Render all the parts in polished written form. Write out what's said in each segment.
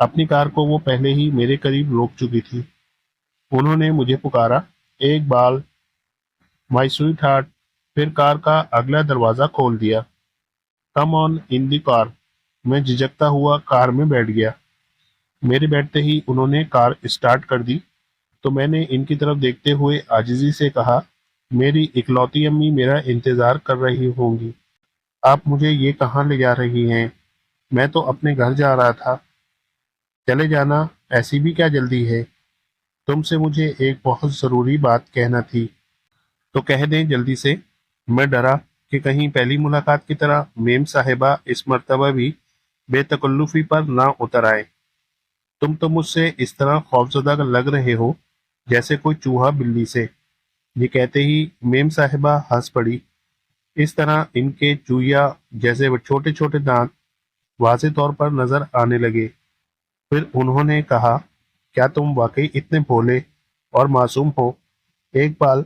اپنی کار کو وہ پہلے ہی میرے قریب روک چکی تھی۔ انہوں نے مجھے پکارا، ایک بال، مائی سویٹ ہارٹ، پھر کار کا اگلا دروازہ کھول دیا۔ کم آن ان دی کار۔ میں جھجکتا ہوا کار میں بیٹھ گیا۔ میرے بیٹھتے ہی انہوں نے کار اسٹارٹ کر دی تو میں نے ان کی طرف دیکھتے ہوئے عاجزی سے کہا، میری اکلوتی امی میرا انتظار کر رہی ہوں گی۔ آپ مجھے یہ کہاں لے جا رہی ہیں؟ میں تو اپنے گھر جا رہا تھا۔ چلے جانا، ایسی بھی کیا جلدی ہے؟ تم سے مجھے ایک بہت ضروری بات کہنا تھی۔ تو کہہ دیں جلدی سے۔ میں ڈرا کہ کہیں پہلی ملاقات کی طرح میم صاحبہ اس مرتبہ بھی بے تکلفی پر نہ اتر آئے۔ تم تو مجھ سے اس طرح خوفزدہ لگ رہے ہو جیسے کوئی چوہا بلی سے۔ یہ کہتے ہی میم صاحبہ ہنس پڑی۔ اس طرح ان کے چوہیا جیسے وہ چھوٹے چھوٹے دانت واضح طور پر نظر آنے لگے۔ پھر انہوں نے کہا، کیا تم واقعی اتنے بھولے اور معصوم ہو، ایک بال،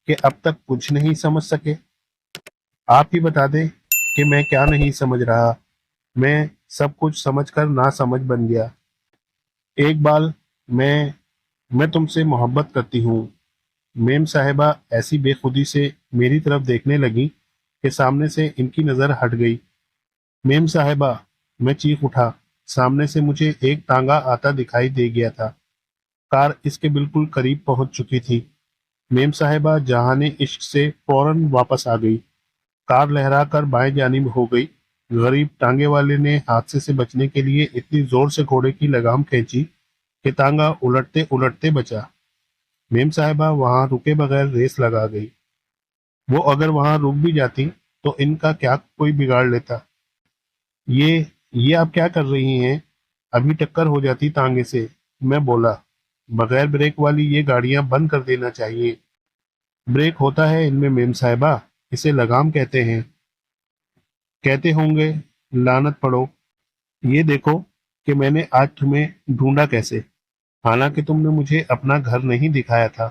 کہ اب تک کچھ نہیں سمجھ سکے؟ آپ ہی بتا دیں کہ میں کیا نہیں سمجھ رہا۔ میں سب کچھ سمجھ کر نہ سمجھ بن گیا۔ ایک بال، میں تم سے محبت کرتی ہوں۔ میم صاحبہ ایسی بے خودی سے میری طرف دیکھنے لگی کہ سامنے سے ان کی نظر ہٹ گئی۔ میم صاحبہ، میں چیخ اٹھا۔ سامنے سے مجھے ایک تانگا آتا دکھائی دے گیا تھا۔ کار اس کے بالکل قریب پہنچ چکی تھی۔ میم صاحبہ جہان عشق سے فوراً واپس آ گئی۔ کار لہرا کر بائیں جانب ہو گئی۔ غریب ٹانگے والے نے حادثے سے بچنے کے لیے اتنی زور سے گھوڑے کی لگام کھینچی کہ تانگا الٹتے الٹتے بچا۔ میم صاحبہ وہاں رکے بغیر ریس لگا گئی۔ وہ اگر وہاں رک بھی جاتی تو ان کا کیا کوئی بگاڑ لیتا؟ یہ آپ کیا کر رہی ہیں؟ ابھی ٹکر ہو جاتی تانگے سے۔ میں بولا، بغیر بریک والی یہ گاڑیاں بند کر دینا چاہیے۔ بریک ہوتا ہے ان میں میم صاحبہ، اسے لگام کہتے ہیں۔ کہتے ہوں گے، لعنت پڑو۔ یہ دیکھو کہ میں نے آج تمہیں ڈھونڈا کیسے۔ حالانکہ تم نے مجھے اپنا گھر نہیں دکھایا تھا،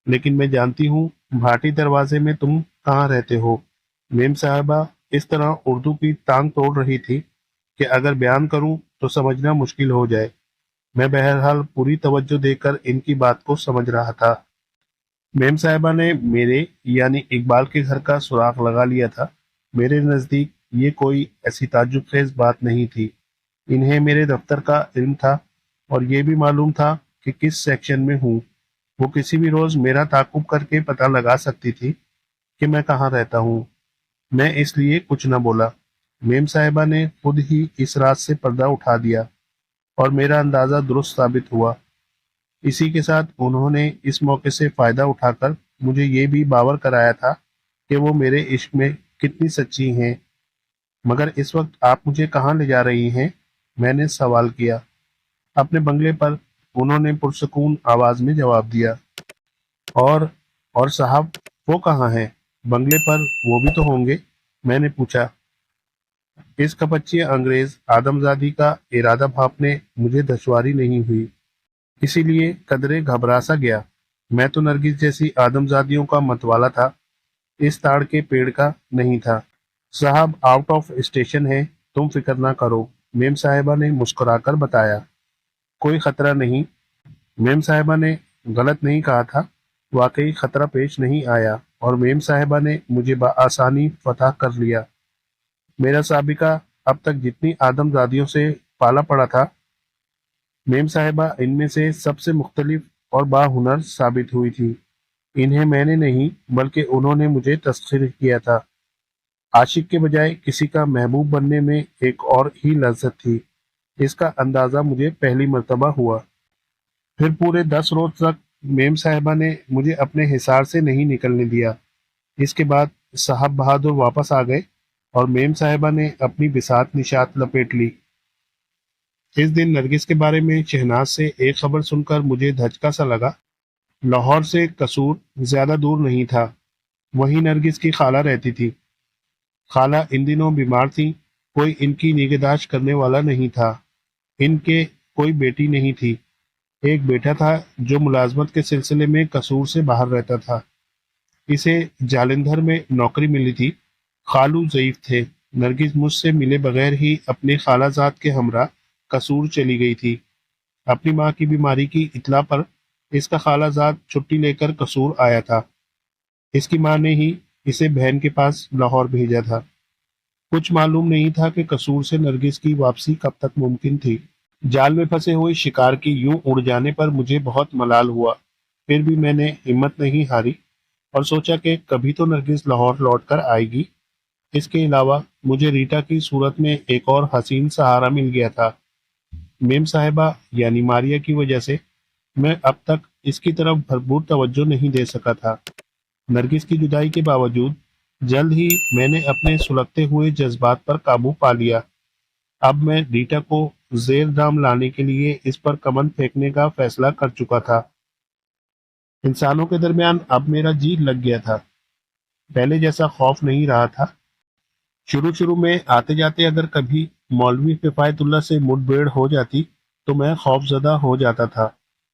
لیکن میں جانتی ہوں بھاٹی دروازے میں تم کہاں رہتے ہو۔ میم صاحبہ اس طرح اردو کی ٹانگ توڑ رہی تھی کہ اگر بیان کروں تو سمجھنا مشکل ہو جائے۔ میں بہرحال پوری توجہ دے کر ان کی بات کو سمجھ رہا تھا۔ میم صاحبہ نے میرے یعنی اقبال کے گھر کا سراغ لگا لیا تھا۔ میرے نزدیک یہ کوئی ایسی تعجب خیز بات نہیں تھی۔ انہیں میرے دفتر کا علم تھا اور یہ بھی معلوم تھا کہ کس سیکشن میں ہوں۔ وہ کسی بھی روز میرا تعاقب کر کے پتہ لگا سکتی تھی کہ میں کہاں رہتا ہوں۔ میں اس لیے کچھ نہ بولا۔ میم صاحبہ نے خود ہی اس راز سے پردہ اٹھا دیا اور میرا اندازہ درست ثابت ہوا۔ اسی کے ساتھ انہوں نے اس موقع سے فائدہ اٹھا کر مجھے یہ بھی باور کرایا تھا کہ وہ میرے عشق میں کتنی سچی ہیں۔ مگر اس وقت آپ مجھے کہاں لے جا رہی ہیں؟ میں نے سوال کیا۔ اپنے بنگلے پر، انہوں نے پرسکون آواز میں جواب دیا۔ اور صاحب وہ کہاں ہیں؟ بنگلے پر وہ بھی تو ہوں گے؟ میں نے پوچھا۔ اس کپچی انگریز آدمزادی کا ارادہ بھاپنے مجھے دشواری نہیں ہوئی، اسی لیے قدرے گھبرا سا گیا۔ میں تو نرگس جیسی آدمزادیوں کا متوالا تھا، اس تاڑ کے پیڑ کا نہیں تھا۔ صاحب آؤٹ آف اسٹیشن ہے، تم فکر نہ کرو، میم صاحبہ نے مسکرا کر بتایا۔ کوئی خطرہ نہیں۔ میم صاحبہ نے غلط نہیں کہا تھا، واقعی خطرہ پیش نہیں آیا اور میم صاحبہ نے مجھے بآسانی فتح کر لیا۔ میرا سابقہ اب تک جتنی آدم زادیوں سے پالا پڑا تھا، میم صاحبہ ان میں سے سب سے مختلف اور باہنر ثابت ہوئی تھی۔ انہیں میں نے نہیں بلکہ انہوں نے مجھے تسخیر کیا تھا۔ عاشق کے بجائے کسی کا محبوب بننے میں ایک اور ہی لذت تھی، اس کا اندازہ مجھے پہلی مرتبہ ہوا۔ پھر پورے 10 روز تک میم صاحبہ نے مجھے اپنے حصار سے نہیں نکلنے دیا۔ اس کے بعد صاحب بہادر واپس آ گئے اور میم صاحبہ نے اپنی بساط نشاط لپیٹ لی۔ اس دن نرگس کے بارے میں شہناز سے ایک خبر سن کر مجھے دھچکا سا لگا۔ لاہور سے قصور زیادہ دور نہیں تھا، وہیں نرگس کی خالہ رہتی تھی۔ خالہ ان دنوں بیمار تھی، کوئی ان کی نگہداشت کرنے والا نہیں تھا۔ ان کے کوئی بیٹی نہیں تھی، ایک بیٹا تھا جو ملازمت کے سلسلے میں قصور سے باہر رہتا تھا۔ اسے جالندھر میں نوکری ملی تھی۔ خالو ضعیف تھے۔ نرگس مجھ سے ملے بغیر ہی اپنے خالہ زاد کے ہمراہ قصور چلی گئی تھی۔ اپنی ماں کی بیماری کی اطلاع پر اس کا خالہ زاد چھٹی لے کر قصور آیا تھا۔ اس کی ماں نے ہی اسے بہن کے پاس لاہور بھیجا تھا۔ کچھ معلوم نہیں تھا کہ قصور سے نرگس کی واپسی کب تک ممکن تھی۔ جال میں پھنسے ہوئے شکار کی یوں اڑ جانے پر مجھے بہت ملال ہوا، پھر بھی میں نے ہمت نہیں ہاری اور سوچا کہ کبھی تو نرگس لاہور لوٹ کر آئے گی۔ اس کے علاوہ مجھے ریٹا کی صورت میں ایک اور حسین سہارا مل گیا تھا۔ میم صاحبہ یعنی ماریا کی وجہ سے میں اب تک اس کی طرف بھرپور توجہ نہیں دے سکا تھا۔ نرگس کی جدائی کے باوجود جلد ہی میں نے اپنے سلگتے ہوئے جذبات پر قابو پا لیا۔ اب میں ریٹا کو زیر دام لانے کے لیے اس پر کمند پھینکنے کا فیصلہ کر چکا تھا۔ انسانوں کے درمیان اب میرا جی لگ گیا تھا، پہلے جیسا خوف نہیں رہا تھا۔ شروع میں آتے جاتے اگر کبھی مولوی کفایت اللہ سے مٹ بھیڑ ہو جاتی تو میں خوف زدہ ہو جاتا تھا،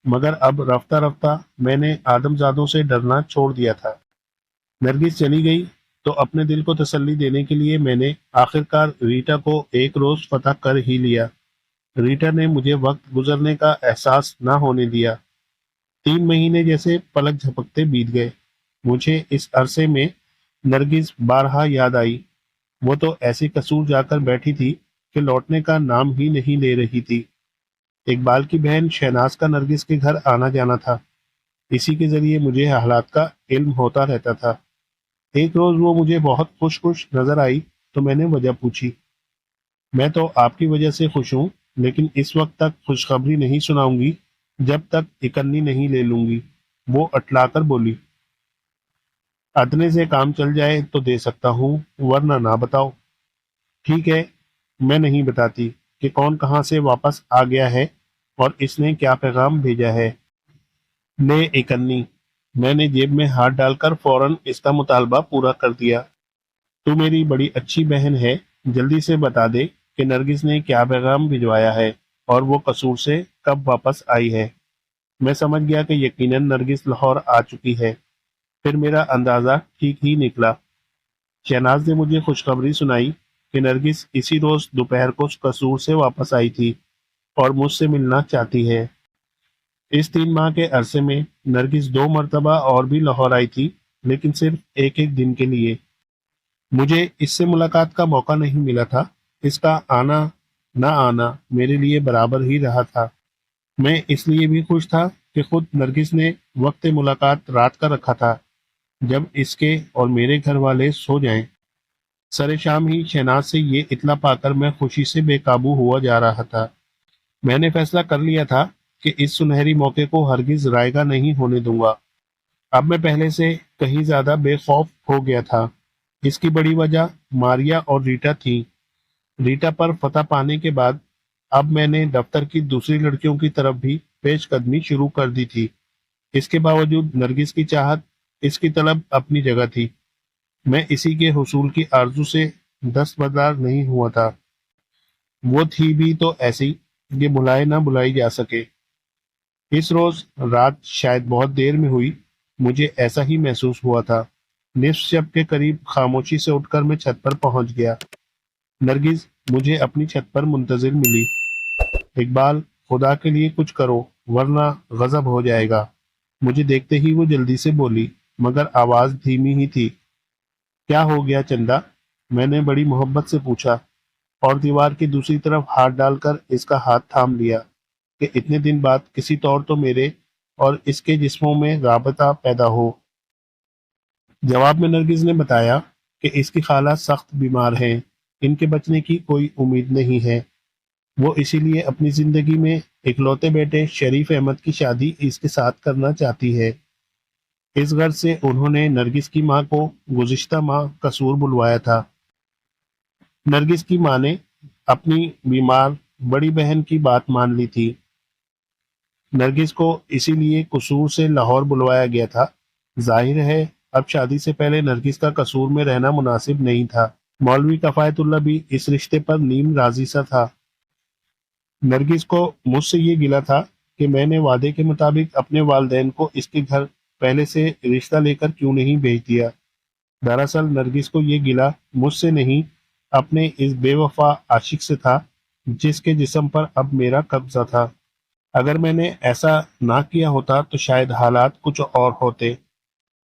مگر اب رفتہ رفتہ میں نے آدم زادوں سے ڈرنا چھوڑ دیا تھا۔ نرگس چلی گئی تو اپنے دل کو تسلی دینے کے لیے میں نے آخرکار ریٹا کو ایک روز فتح کر ہی لیا۔ ریٹا نے مجھے وقت گزرنے کا احساس نہ ہونے دیا۔ 3 مہینے جیسے پلک جھپکتے بیت گئے۔ مجھے اس عرصے میں نرگس بارہا یاد آئی۔ وہ تو ایسی قصور جا کر بیٹھی تھی کہ لوٹنے کا نام ہی نہیں لے رہی تھی۔ اقبال کی بہن شہناز کا نرگس کے گھر آنا جانا تھا، اسی کے ذریعے مجھے حالات کا علم ہوتا رہتا تھا۔ ایک روز وہ مجھے بہت خوش نظر آئی تو میں نے وجہ پوچھی۔ میں تو آپ کی وجہ سے خوش ہوں، لیکن اس وقت تک خوشخبری نہیں سناؤں گی جب تک اکنی نہیں لے لوں گی، وہ اٹلا کر بولی۔ اتنے سے کام چل جائے تو دے سکتا ہوں، ورنہ نہ بتاؤ۔ ٹھیک ہے، میں نہیں بتاتی کہ کون کہاں سے واپس آ گیا ہے اور اس نے کیا پیغام بھیجا ہے۔ لے اکنی، میں نے جیب میں ہاتھ ڈال کر فوراً اس کا مطالبہ پورا کر دیا۔ تو میری بڑی اچھی بہن ہے، جلدی سے بتا دے کہ نرگس نے کیا پیغام بھجوایا ہے اور وہ قصور سے کب واپس آئی ہے۔ میں سمجھ گیا کہ یقیناً نرگس لاہور آ چکی ہے۔ پھر میرا اندازہ ٹھیک ہی نکلا۔ شہناز نے مجھے خوشخبری سنائی کہ نرگس اسی روز دوپہر کو قصور سے واپس آئی تھی اور مجھ سے ملنا چاہتی ہے۔ اس 3 ماہ کے عرصے میں نرگس 2 مرتبہ اور بھی لاہور آئی تھی، لیکن صرف ایک دن کے لیے۔ مجھے اس سے ملاقات کا موقع نہیں ملا تھا۔ اس کا آنا نہ آنا میرے لیے برابر ہی رہا تھا۔ میں اس لیے بھی خوش تھا کہ خود نرگس نے وقت ملاقات رات کا رکھا تھا، جب اس کے اور میرے گھر والے سو جائیں۔ سر شام ہی شہناز سے یہ اطلاع پا کر میں خوشی سے بے قابو ہوا جا رہا تھا۔ میں نے فیصلہ کر لیا تھا کہ اس سنہری موقع کو ہرگز رائگاں نہیں ہونے دوں گا۔ اب میں پہلے سے کہیں زیادہ بے خوف ہو گیا تھا۔ اس کی بڑی وجہ ماریا اور ریٹا تھی۔ ریٹا پر فتح پانے کے بعد اب میں نے دفتر کی دوسری لڑکیوں کی طرف بھی پیش قدمی شروع کر دی تھی۔ اس کے باوجود نرگس کی چاہت، اس کی طلب اپنی جگہ تھی۔ میں اسی کے حصول کی آرزو سے دستبردار نہیں ہوا تھا۔ وہ تھی بھی تو ایسی کہ بلائے نہ بلائی جا سکے۔ اس روز رات شاید بہت دیر میں ہوئی، مجھے ایسا ہی محسوس ہوا تھا۔ نصف شب کے قریب خاموشی سے اٹھ کر میں چھت پر پہنچ گیا۔ نرگس مجھے اپنی چھت پر منتظر ملی۔ اقبال، خدا کے لیے کچھ کرو ورنہ غضب ہو جائے گا۔ مجھے دیکھتے ہی وہ جلدی سے بولی، مگر آواز دھیمی ہی تھی۔ کیا ہو گیا چندا؟ میں نے بڑی محبت سے پوچھا اور دیوار کی دوسری طرف ہاتھ ڈال کر اس کا ہاتھ تھام لیا کہ اتنے دن بعد کسی طور تو میرے اور اس کے جسموں میں رابطہ پیدا ہو۔ جواب میں نرگس نے بتایا کہ اس کی خالہ سخت بیمار ہیں، ان کے بچنے کی کوئی امید نہیں ہے۔ وہ اسی لیے اپنی زندگی میں اکلوتے بیٹے شریف احمد کی شادی اس کے ساتھ کرنا چاہتی ہے۔ اس غرض سے انہوں نے نرگس کی ماں کو گزشتہ ماہ قصور بلوایا تھا۔ نرگس کی ماں نے اپنی بیمار بڑی بہن کی بات مان لی تھی۔ نرگس کو اسی لیے قصور سے لاہور بلوایا گیا تھا۔ ظاہر ہے اب شادی سے پہلے نرگس کا قصور میں رہنا مناسب نہیں تھا۔ مولوی کفایت اللہ بھی اس رشتے پر نیم راضی سا تھا۔ نرگس کو مجھ سے یہ گلہ تھا کہ میں نے وعدے کے مطابق اپنے والدین کو اس کے گھر پہلے سے رشتہ لے کر کیوں نہیں بھیج دیا۔ دراصل نرگس کو یہ گلہ مجھ سے نہیں، اپنے اس بے وفا عاشق سے تھا جس کے جسم پر اب میرا قبضہ تھا۔ اگر میں نے ایسا نہ کیا ہوتا تو شاید حالات کچھ اور ہوتے۔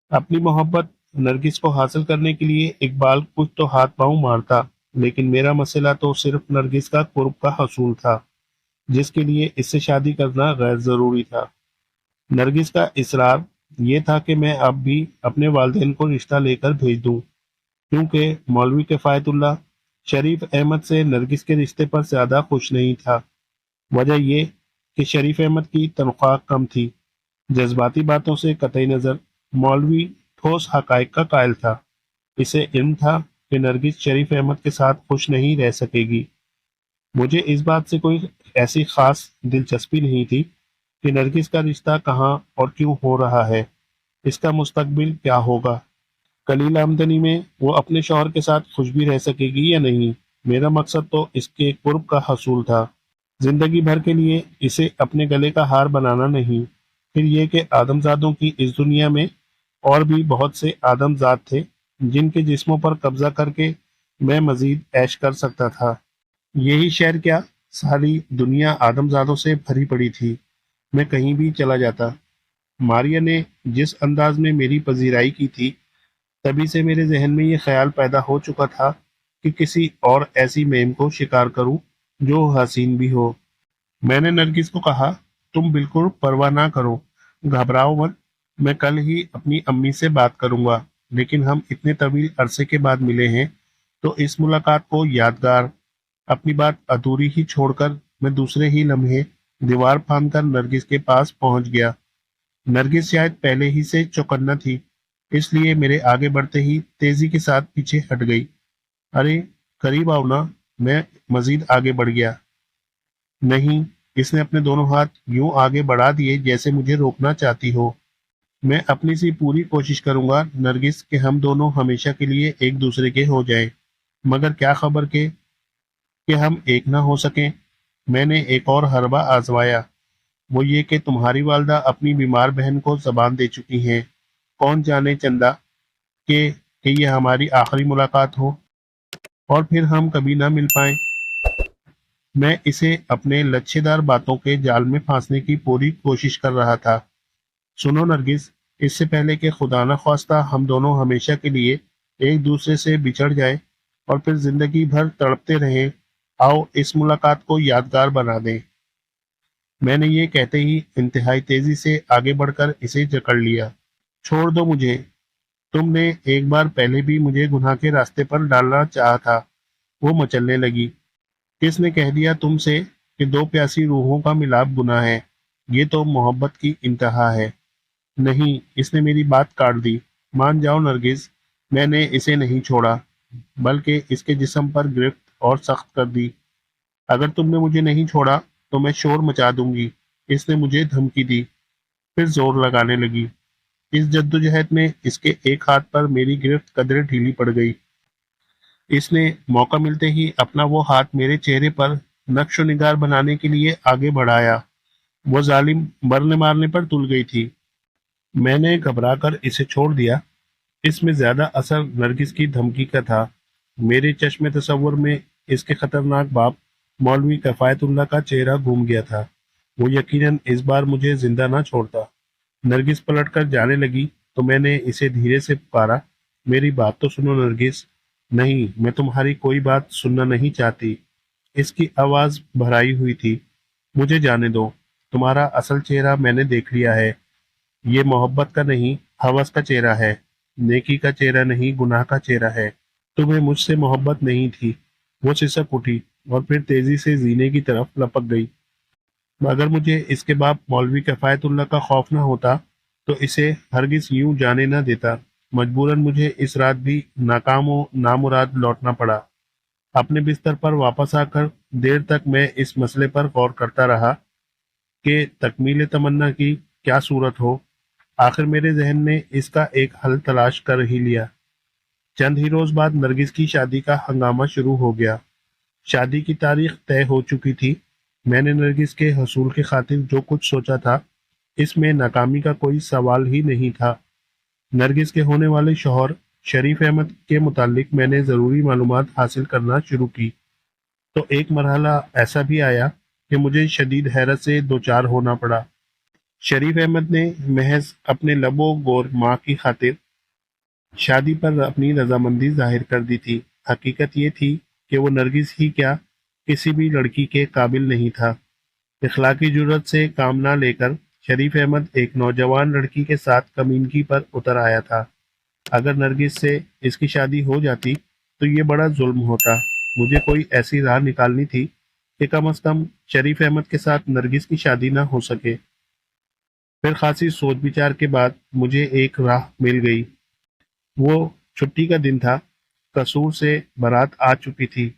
اپنی محبت نرگس کو حاصل کرنے کے لیے اقبال کچھ تو ہاتھ پاؤں مارتا، لیکن میرا مسئلہ تو صرف نرگس کا قرب کا حصول تھا، جس کے لیے اس سے شادی کرنا غیر ضروری تھا۔ نرگس کا اصرار یہ تھا کہ میں اب بھی اپنے والدین کو رشتہ لے کر بھیج دوں، کیونکہ مولوی کفایت اللہ شریف احمد سے نرگس کے رشتے پر زیادہ خوش نہیں تھا۔ وجہ یہ کہ شریف احمد کی تنخواہ کم تھی۔ جذباتی باتوں سے قطع نظر، مولوی ٹھوس حقائق کا قائل تھا۔ اسے علم تھا کہ نرگس شریف احمد کے ساتھ خوش نہیں رہ سکے گی۔ مجھے اس بات سے کوئی ایسی خاص دلچسپی نہیں تھی کہ نرگس کا رشتہ کہاں اور کیوں ہو رہا ہے، اس کا مستقبل کیا ہوگا، قلیل آمدنی میں وہ اپنے شوہر کے ساتھ خوش بھی رہ سکے گی یا نہیں۔ میرا مقصد تو اس کے قرب کا حصول تھا، زندگی بھر کے لیے اسے اپنے گلے کا ہار بنانا نہیں۔ پھر یہ کہ آدم زادوں کی اس دنیا میں اور بھی بہت سے آدم زاد تھے جن کے جسموں پر قبضہ کر کے میں مزید عیش کر سکتا تھا۔ یہی شہر کیا، ساری دنیا آدم زادوں سے بھری پڑی تھی، میں کہیں بھی چلا جاتا۔ ماریا نے جس انداز میں میری پذیرائی کی تھی، تبھی سے میرے ذہن میں یہ خیال پیدا ہو چکا تھا کہ کسی اور ایسی میم کو شکار کروں جو حسین بھی ہو۔ میں نے نرگس کو کہا، تم بالکل پرواہ نہ کرو، گھبراؤ مت، میں کل ہی اپنی امی سے بات کروں گا، لیکن ہم اتنے طویل عرصے کے بعد ملے ہیں تو اس ملاقات کو یادگار۔ اپنی بات ادھوری ہی چھوڑ کر میں دوسرے ہی لمحے دیوار پھاند کر نرگس کے پاس پہنچ گیا۔ نرگس شاید پہلے ہی سے چوکنا تھی، اس لیے میرے آگے بڑھتے ہی تیزی کے ساتھ پیچھے ہٹ گئی۔ ارے قریب آؤ نا، میں مزید آگے بڑھ گیا۔ نہیں، اس نے اپنے دونوں ہاتھ یوں آگے بڑھا دیے جیسے مجھے روکنا چاہتی ہو۔ میں اپنی سی پوری کوشش کروں گا نرگس کہ ہم دونوں ہمیشہ کے لیے ایک دوسرے کے ہو جائیں، مگر کیا خبر کہ ہم ایک نہ ہو سکیں۔ میں نے ایک اور حربہ آزمایا، وہ یہ کہ تمہاری والدہ اپنی بیمار بہن کو زبان دے چکی ہیں، کون جانے چندا کہ یہ ہماری آخری ملاقات ہو اور پھر ہم کبھی نہ مل پائیں۔ میں اسے اپنے لچھے دار باتوں کے جال میں پھانسنے کی پوری کوشش کر رہا تھا۔ سنو نرگس، اس سے پہلے کہ خدا نہ خواستہ ہم دونوں ہمیشہ کے لیے ایک دوسرے سے بچھڑ جائیں اور پھر زندگی بھر تڑپتے رہیں، آؤ اس ملاقات کو یادگار بنا دیں۔ میں نے یہ کہتے ہی انتہائی تیزی سے آگے بڑھ کر اسے جکڑ لیا۔ چھوڑ دو مجھے، تم نے ایک بار پہلے بھی مجھے گناہ کے راستے پر ڈالنا چاہا تھا۔ وہ مچلنے لگی۔ کس نے کہہ دیا تم سے کہ دو پیاسی روحوں کا ملاپ گناہ ہے؟ یہ تو محبت کی انتہا ہے۔ نہیں، اس نے میری بات کاٹ دی۔ مان جاؤ نرگس، میں نے اسے نہیں چھوڑا، بلکہ اس کے جسم پر گرفت اور سخت کر دی۔ اگر تم نے مجھے نہیں چھوڑا تو میں شور مچا دوں گی، اس نے مجھے دھمکی دی۔ پھر زور لگانے لگی۔ اس جدوجہد میں اس کے ایک ہاتھ پر میری گرفت قدرے ڈھیلی پڑ گئی۔ اس نے موقع ملتے ہی اپنا وہ ہاتھ میرے چہرے پر نقش و نگار بنانے کے لیے آگے بڑھایا۔ وہ ظالم مرنے مارنے پر تل گئی تھی۔ میں نے گھبرا کر اسے چھوڑ دیا۔ اس میں زیادہ اثر نرگس کی دھمکی کا تھا۔ میرے چشم تصور میں اس کے خطرناک باپ مولوی کفایت اللہ کا چہرہ گھوم گیا تھا۔ وہ یقیناً اس بار مجھے زندہ نہ چھوڑتا۔ نرگس پلٹ کر جانے لگی تو میں نے اسے دھیرے سے پکارا، میری بات تو سنو نرگس۔ نہیں، میں تمہاری کوئی بات سننا نہیں چاہتی۔ اس کی آواز بھرائی ہوئی تھی۔ مجھے جانے دو، تمہارا اصل چہرہ میں نے دیکھ لیا ہے۔ یہ محبت کا نہیں، ہوس کا چہرہ ہے، نیکی کا چہرہ نہیں، گناہ کا چہرہ ہے۔ تمہیں مجھ سے محبت نہیں تھی۔ وہ سسک اٹھی اور پھر تیزی سے زینے کی طرف لپک گئی۔ اگر مجھے اس کے باپ مولوی کفایت اللہ کا خوف نہ ہوتا تو اسے ہرگز یوں جانے نہ دیتا۔ مجبوراً مجھے اس رات بھی ناکام و نامراد لوٹنا پڑا۔ اپنے بستر پر واپس آ کر دیر تک میں اس مسئلے پر غور کرتا رہا کہ تکمیل تمنا کی کیا صورت ہو۔ آخر میرے ذہن نے اس کا ایک حل تلاش کر ہی لیا۔ چند ہی روز بعد نرگس کی شادی کا ہنگامہ شروع ہو گیا۔ شادی کی تاریخ طے ہو چکی تھی۔ میں نے نرگس کے حصول کی خاطر جو کچھ سوچا تھا، اس میں ناکامی کا کوئی سوال ہی نہیں تھا۔ نرگس کے ہونے والے شوہر شریف احمد کے متعلق میں نے ضروری معلومات حاصل کرنا شروع کی۔ تو ایک مرحلہ ایسا بھی آیا کہ مجھے شدید حیرت سے دوچار ہونا پڑا۔ شریف احمد نے محض اپنے لب و گور ماں کی خاطر شادی پر اپنی رضامندی ظاہر کر دی تھی۔ حقیقت یہ تھی کہ وہ نرگس ہی کیا کسی بھی لڑکی کے قابل نہیں تھا۔ اخلاقی جرات سے کام نہ لے کر شریف احمد ایک نوجوان لڑکی کے ساتھ کمینگی پر اتر آیا تھا۔ اگر نرگس سے اس کی شادی ہو جاتی تو یہ بڑا ظلم ہوتا۔ مجھے کوئی ایسی راہ نکالنی تھی کہ کم از کم شریف احمد کے ساتھ نرگس کی شادی نہ ہو سکے۔ پھر خاصی سوچ بچار کے بعد مجھے ایک راہ مل گئی۔ وہ چھٹی کا دن تھا، قصور سے بارات آ چکی تھی۔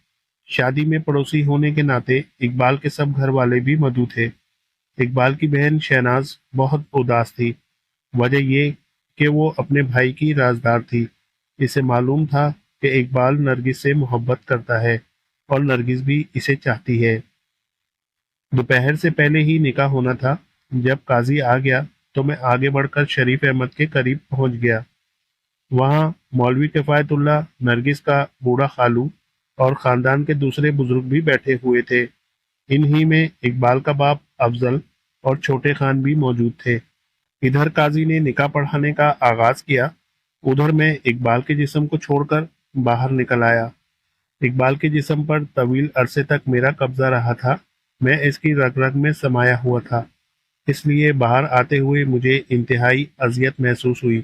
شادی میں پڑوسی ہونے کے ناطے اقبال کے سب گھر والے بھی مدعو تھے۔ اقبال کی بہن شہناز بہت اداس تھی۔ وجہ یہ کہ وہ اپنے بھائی کی رازدار تھی۔ اسے معلوم تھا کہ اقبال نرگس سے محبت کرتا ہے اور نرگس بھی اسے چاہتی ہے۔ دوپہر سے پہلے ہی نکاح ہونا تھا۔ جب قاضی آ گیا تو میں آگے بڑھ کر شریف احمد کے قریب پہنچ گیا۔ وہاں مولوی کفایت اللہ، نرگس کا بوڑھا خالو اور خاندان کے دوسرے بزرگ بھی بیٹھے ہوئے تھے۔ انہی میں اقبال کا باپ افضل اور چھوٹے خان بھی موجود تھے۔ ادھر قاضی نے نکاح پڑھانے کا آغاز کیا، ادھر میں اقبال کے جسم کو چھوڑ کر باہر نکل آیا۔ اقبال کے جسم پر طویل عرصے تک میرا قبضہ رہا تھا۔ میں اس کی رگ رگ میں سمایا ہوا تھا، اس لیے باہر آتے ہوئے مجھے انتہائی اذیت محسوس ہوئی۔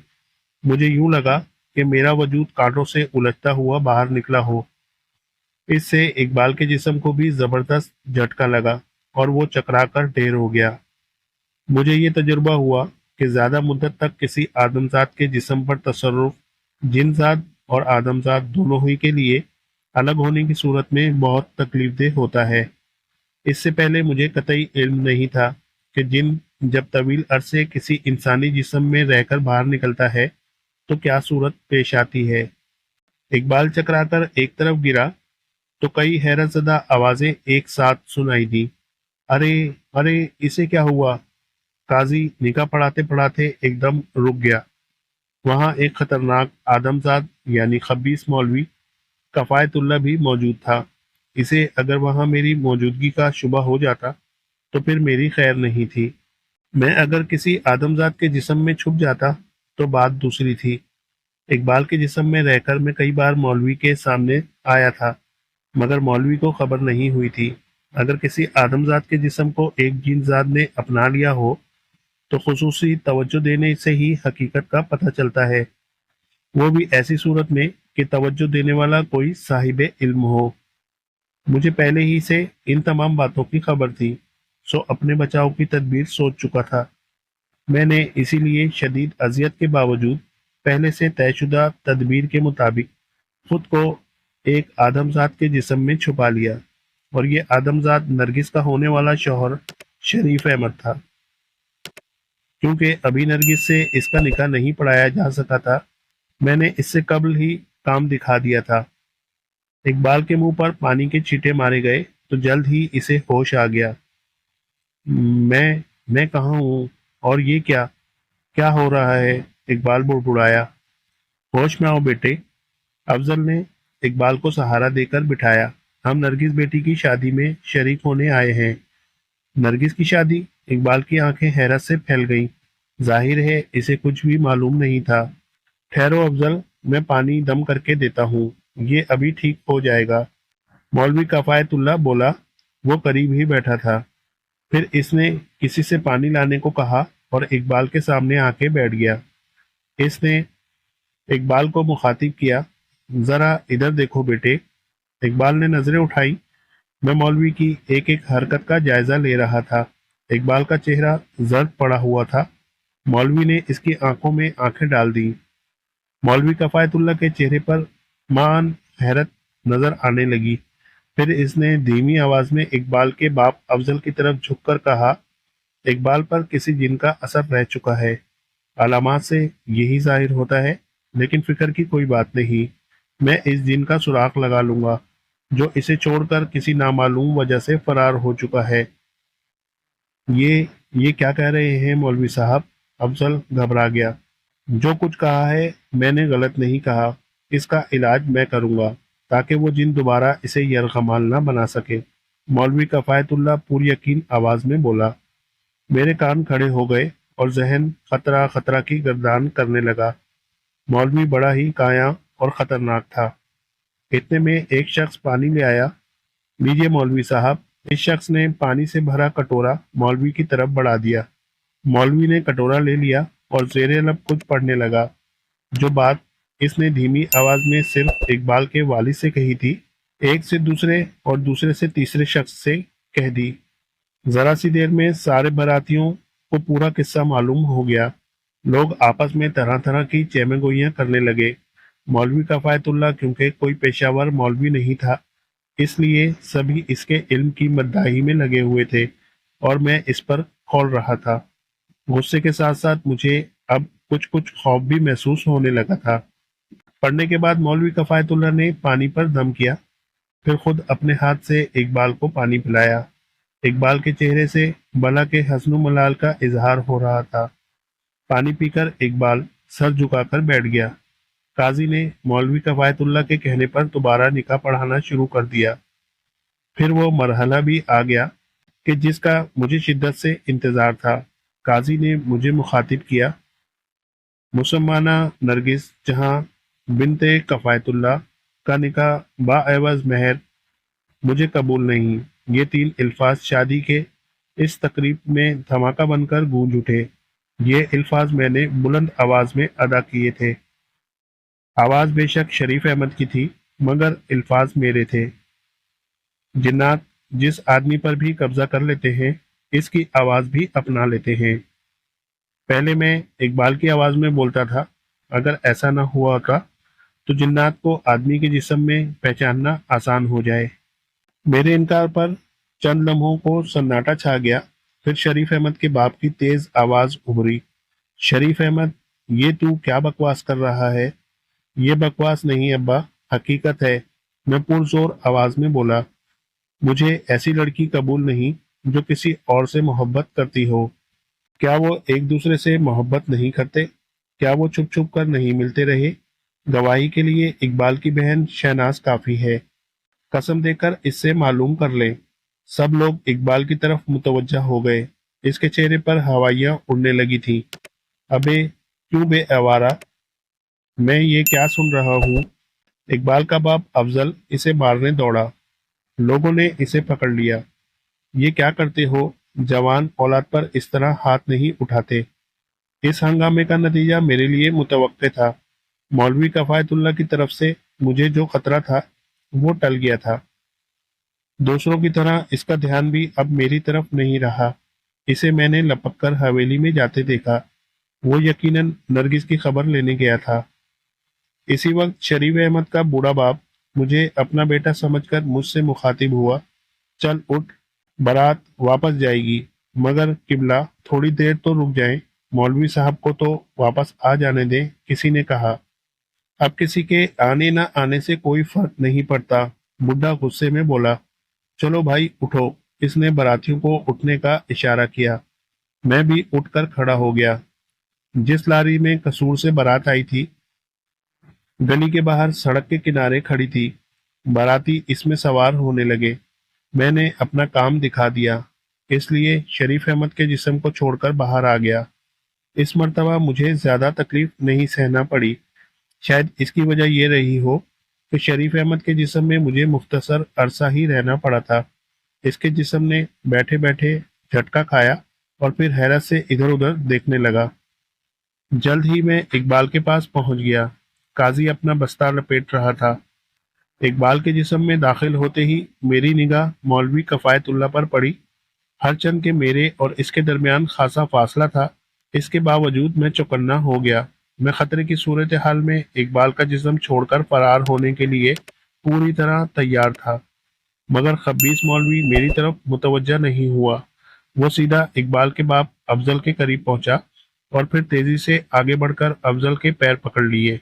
مجھے یوں لگا کہ میرا وجود کانٹوں سے الجھتا ہوا باہر نکلا ہو۔ اس سے اقبال کے جسم کو بھی زبردست جھٹکا لگا اور وہ چکرا کر ڈھیر ہو گیا۔ مجھے یہ تجربہ ہوا کہ زیادہ مدت تک کسی آدمزاد کے جسم پر تصرف جن زاد اور آدمزاد دونوں ہی کے لیے الگ ہونے کی صورت میں بہت تکلیف دہ ہوتا ہے۔ اس سے پہلے مجھے قطعی علم نہیں تھا کہ جن جب طویل عرصے کسی انسانی جسم میں رہ کر باہر نکلتا ہے تو کیا صورت پیش آتی ہے۔ اقبال چکرا کر ایک طرف گرا تو کئی حیرت زدہ آوازیں ایک ساتھ سنائی دی۔ ارے ارے، اسے کیا ہوا؟ قاضی نکاح پڑھاتے پڑھاتے ایک دم رک گیا۔ وہاں ایک خطرناک آدمزاد یعنی خبیث مولوی کفایت اللہ بھی موجود تھا۔ اسے اگر وہاں میری موجودگی کا شبہ ہو جاتا تو پھر میری خیر نہیں تھی۔ میں اگر کسی آدمزاد کے جسم میں چھپ جاتا تو بات دوسری تھی۔ اقبال کے جسم میں رہ کر میں کئی بار مولوی کے سامنے آیا تھا، مگر مولوی کو خبر نہیں ہوئی تھی۔ اگر کسی آدمزاد کے جسم کو ایک جنزاد نے اپنا لیا ہو تو خصوصی توجہ دینے سے ہی حقیقت کا پتہ چلتا ہے، وہ بھی ایسی صورت میں کہ توجہ دینے والا کوئی صاحب علم ہو۔ مجھے پہلے ہی سے ان تمام باتوں کی خبر تھی، سو اپنے بچاؤ کی تدبیر سوچ چکا تھا۔ میں نے اسی لیے شدید اذیت کے باوجود پہلے سے طے شدہ تدبیر کے مطابق خود کو ایک آدمزاد کے جسم میں چھپا لیا، اور یہ آدمزاد نرگس کا ہونے والا شوہر شریف احمد تھا۔ کیونکہ ابھی نرگس سے اس کا نکاح نہیں پڑھایا جا سکا تھا، میں نے اس سے قبل ہی کام دکھا دیا تھا۔ اقبال کے منہ پر پانی کے چھینٹے مارے گئے تو جلد ہی اسے ہوش آ گیا۔ میں کہاں ہوں اور یہ کیا ہو رہا ہے؟ اقبال بڑبڑایا۔ ہوش میں آؤ بیٹے، افضل نے اقبال کو سہارا دے کر بٹھایا۔ ہم نرگس بیٹی کی شادی میں شریک ہونے آئے ہیں۔ نرگس کی شادی؟ اقبال کی آنکھیں حیرت سے پھیل گئیں۔ ظاہر ہے اسے کچھ بھی معلوم نہیں تھا۔ ٹھہرو افضل، میں پانی دم کر کے دیتا ہوں، یہ ابھی ٹھیک ہو جائے گا، مولوی کفایت اللہ بولا۔ وہ قریب ہی بیٹھا تھا۔ پھر اس نے کسی سے پانی لانے کو کہا اور اقبال کے سامنے آ کے بیٹھ گیا۔ اس نے اقبال کو مخاطب کیا، ذرا ادھر دیکھو بیٹے۔ اقبال نے نظریں اٹھائی۔ میں مولوی کی ایک ایک حرکت کا جائزہ لے رہا تھا۔ اقبال کا چہرہ زرد پڑا ہوا تھا۔ مولوی نے اس کی آنکھوں میں آنکھیں ڈال دیں۔ مولوی کفایت اللہ کے چہرے پر مان حیرت نظر آنے لگی۔ پھر اس نے دھیمی آواز میں اقبال کے باپ افضل کی طرف جھک کر کہا، اقبال پر کسی جن کا اثر رہ چکا ہے، علامات سے یہی ظاہر ہوتا ہے، لیکن فکر کی کوئی بات نہیں، میں اس جن کا سراغ لگا لوں گا جو اسے چھوڑ کر کسی نامعلوم وجہ سے فرار ہو چکا ہے۔ یہ کیا کہہ رہے ہیں مولوی صاحب؟ افضل گھبرا گیا۔ جو کچھ کہا ہے میں نے غلط نہیں کہا، اس کا علاج میں کروں گا۔ تاکہ وہ جن دوبارہ اسے یرغمال نہ بنا سکے۔ مولوی کفایت اللہ پر یقین آواز میں بولا۔ میرے کان کھڑے ہو گئے اور ذہن خطرہ خطرہ کی گردان کرنے لگا۔ مولوی بڑا ہی کایاں اور خطرناک تھا۔ اتنے میں ایک شخص پانی لے آیا۔ لیجیے مولوی صاحب۔ اس شخص نے پانی سے بھرا کٹورا مولوی کی طرف بڑھا دیا۔ مولوی نے کٹورا لے لیا اور زیر لب کچھ پڑھنے لگا۔ جو بات اس نے دھیمی آواز میں صرف اقبال کے والد سے کہی تھی، ایک سے دوسرے اور دوسرے سے تیسرے شخص سے کہہ دی۔ ذرا سی دیر میں سارے براتیوں کو پورا قصہ معلوم ہو گیا۔ لوگ آپس میں طرح طرح کی چیمیں گوئیاں کرنے لگے۔ مولوی کفایت اللہ کیونکہ کوئی پیشہ ور مولوی نہیں تھا، اس لیے سبھی اس کے علم کی مداحی میں لگے ہوئے تھے اور میں اس پر کھول رہا تھا۔ غصے کے ساتھ ساتھ مجھے اب کچھ خوف بھی محسوس ہونے لگا تھا۔ پڑھنے کے بعد مولوی کفایت اللہ نے پانی پر دم کیا، پھر خود اپنے ہاتھ سے اقبال کو پانی پلایا۔ اقبال کے چہرے سے بلا کے حسن و ملال کا اظہار ہو رہا تھا۔ پانی پی کر اقبال سر جھکا کر بیٹھ گیا۔ قاضی نے مولوی کفایت اللہ کے کہنے پر دوبارہ نکاح پڑھانا شروع کر دیا۔ پھر وہ مرحلہ بھی آ گیا کہ جس کا مجھے شدت سے انتظار تھا۔ قاضی نے مجھے مخاطب کیا، مسلمانہ نرگس جہاں بنت کفایت اللہ کا نکاح باعوض مہر مجھے قبول نہیں۔ یہ 3 الفاظ شادی کے اس تقریب میں دھماکہ بن کر گونج اٹھے۔ یہ الفاظ میں نے بلند آواز میں ادا کیے تھے۔ آواز بے شک شریف احمد کی تھی، مگر الفاظ میرے تھے۔ جنات جس آدمی پر بھی قبضہ کر لیتے ہیں، اس کی آواز بھی اپنا لیتے ہیں۔ پہلے میں اقبال کی آواز میں بولتا تھا، اگر ایسا نہ ہوا ہوتا تو جنات کو آدمی کے جسم میں پہچاننا آسان ہو جائے۔ میرے انکار پر چند لمحوں کو سناٹا چھا گیا، پھر شریف احمد کے باپ کی تیز آواز ابھری، شریف احمد، یہ تو کیا بکواس کر رہا ہے؟ یہ بکواس نہیں ابا، حقیقت ہے۔ میں پرزور آواز میں بولا، مجھے ایسی لڑکی قبول نہیں جو کسی اور سے محبت کرتی ہو۔ کیا وہ ایک دوسرے سے محبت نہیں کرتے؟ کیا وہ چھپ چھپ کر نہیں ملتے رہے؟ گواہی کے لیے اقبال کی بہن شہناز کافی ہے۔ قسم دے کر اس سے معلوم کر لیں۔ سب لوگ اقبال کی طرف متوجہ ہو گئے۔ اس کے چہرے پر ہوائیاں اڑنے لگی تھیں۔ ابے کیوں بے آوارہ، میں یہ کیا سن رہا ہوں؟ اقبال کا باپ افضل اسے مارنے دوڑا۔ لوگوں نے اسے پکڑ لیا۔ یہ کیا کرتے ہو؟ جوان اولاد پر اس طرح ہاتھ نہیں اٹھاتے۔ اس ہنگامے کا نتیجہ میرے لیے متوقع تھا۔ مولوی کفایت اللہ کی طرف سے مجھے جو خطرہ تھا وہ ٹل گیا تھا۔ دوسروں کی طرح اس کا دھیان بھی اب میری طرف نہیں رہا۔ اسے میں نے لپک کر حویلی میں جاتے دیکھا۔ وہ یقیناً نرگس کی خبر لینے گیا تھا۔ اسی وقت شریف احمد کا بوڑھا باپ مجھے اپنا بیٹا سمجھ کر مجھ سے مخاطب ہوا، چل اٹھ، بارات واپس جائے گی، مگر قبلہ تھوڑی دیر تو رک جائیں، مولوی صاحب کو تو واپس آ جانے دیں۔ کسی نے کہا، اب کسی کے آنے نہ آنے سے کوئی فرق نہیں پڑتا۔ بڈھا غصے میں بولا، چلو بھائی اٹھو۔ اس نے براتیوں کو اٹھنے کا اشارہ کیا۔ میں بھی اٹھ کر کھڑا ہو گیا۔ جس لاری میں قصور سے بارات آئی تھی، گلی کے باہر سڑک کے کنارے کھڑی تھی۔ باراتی اس میں سوار ہونے لگے۔ میں نے اپنا کام دکھا دیا، اس لیے شریف احمد کے جسم کو چھوڑ کر باہر آ گیا۔ اس مرتبہ مجھے زیادہ تکلیف نہیں سہنا پڑی۔ شاید اس کی وجہ یہ رہی ہو کہ شریف احمد کے جسم میں مجھے مختصر عرصہ ہی رہنا پڑا تھا۔ اس کے جسم نے بیٹھے بیٹھے جھٹکا کھایا اور پھر حیرت سے ادھر ادھر دیکھنے لگا۔ جلد ہی میں اقبال کے پاس پہنچ گیا۔ قاضی اپنا بستہ لپیٹ رہا تھا۔ اقبال کے جسم میں داخل ہوتے ہی میری نگاہ مولوی کفایت اللہ پر پڑی۔ ہر چند کہ میرے اور اس کے درمیان خاصا فاصلہ تھا، اس کے باوجود میں چوکنا ہو گیا۔ میں خطرے کی صورتحال میں اقبال کا جسم چھوڑ کر فرار ہونے کے لیے پوری طرح تیار تھا، مگر خبیث مولوی میری طرف متوجہ نہیں ہوا۔ وہ سیدھا اقبال کے باپ افضل کے قریب پہنچا اور پھر تیزی سے آگے بڑھ کر افضل کے پیر پکڑ لیے۔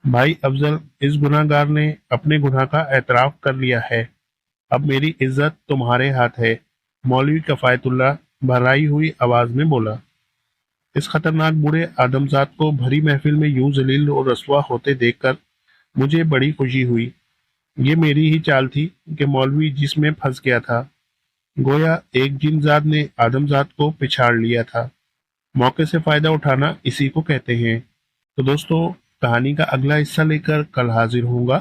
بھائی افضل، اس گناہ گار نے اپنے گناہ کا اعتراف کر لیا ہے، اب میری عزت تمہارے ہاتھ ہے، مولوی کفایت اللہ بھرائی ہوئی آواز میں بولا۔ اس خطرناک بوڑھے آدمزاد کو بھری محفل میں یوں ذلیل و رسوا ہوتے دیکھ کر مجھے بڑی خوشی ہوئی۔ یہ میری ہی چال تھی کہ مولوی جس میں پھنس گیا تھا، گویا ایک جن ذات نے آدم ذات کو پچھاڑ لیا تھا۔ موقع سے فائدہ اٹھانا اسی کو کہتے ہیں۔ تو دوستو، کہانی کا اگلا حصہ لے کر کل حاضر ہوں گا،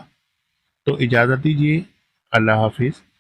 تو اجازت دیجیے۔ اللہ حافظ۔